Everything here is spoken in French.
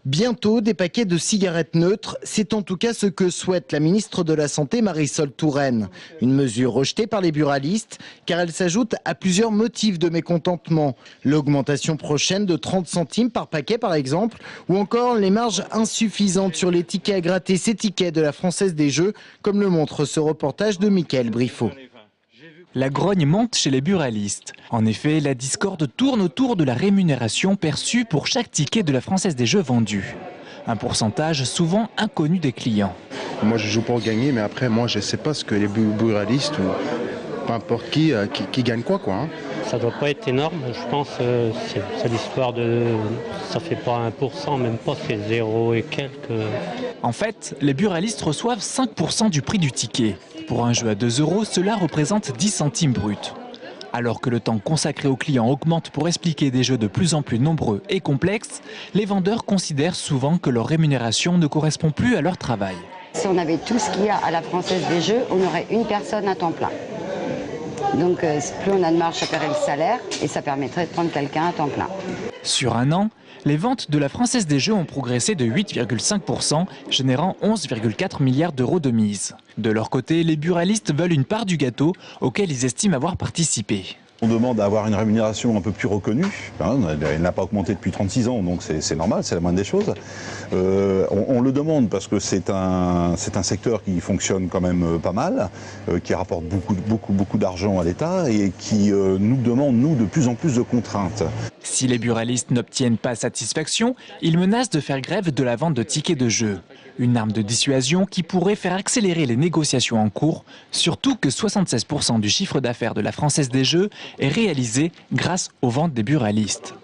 Bientôt, des paquets de cigarettes neutres, c'est en tout cas ce que souhaite la ministre de la Santé Marisol Touraine. Une mesure rejetée par les buralistes car elle s'ajoute à plusieurs motifs de mécontentement. L'augmentation prochaine de 30 centimes par paquet par exemple, ou encore les marges insuffisantes sur les tickets à gratter, ces tickets de la Française des Jeux, comme le montre ce reportage de Mickaël Briffaut. La grogne monte chez les buralistes. En effet, la discorde tourne autour de la rémunération perçue pour chaque ticket de la Française des Jeux vendu. Un pourcentage souvent inconnu des clients. Moi je joue pour gagner, mais après moi je ne sais pas ce que les buralistes ou peu importe qui gagne quoi. Ça doit pas être énorme, je pense c'est l'histoire de... ça fait pas 1%, même pas, c'est 0 et quelques. En fait, les buralistes reçoivent 5% du prix du ticket. Pour un jeu à 2 €, cela représente 10 centimes bruts. Alors que le temps consacré aux clients augmente pour expliquer des jeux de plus en plus nombreux et complexes, les vendeurs considèrent souvent que leur rémunération ne correspond plus à leur travail. Si on avait tout ce qu'il y a à la Française des Jeux, on aurait une personne à temps plein. Donc plus on a de marge à payer le salaire et ça permettrait de prendre quelqu'un à temps plein. Sur un an, les ventes de la Française des Jeux ont progressé de 8,5%, générant 11,4 milliards d'euros de mise. De leur côté, les buralistes veulent une part du gâteau auquel ils estiment avoir participé. On demande à avoir une rémunération un peu plus reconnue. Elle n'a pas augmenté depuis 36 ans, donc c'est normal, c'est la moindre des choses. On le demande parce que c'est un secteur qui fonctionne quand même pas mal, qui rapporte beaucoup d'argent à l'État et qui nous demande, nous, de plus en plus de contraintes. Si les buralistes n'obtiennent pas satisfaction, ils menacent de faire grève de la vente de tickets de jeu. Une arme de dissuasion qui pourrait faire accélérer les négociations en cours, surtout que 76% du chiffre d'affaires de la Française des Jeux est réalisé grâce aux ventes des buralistes.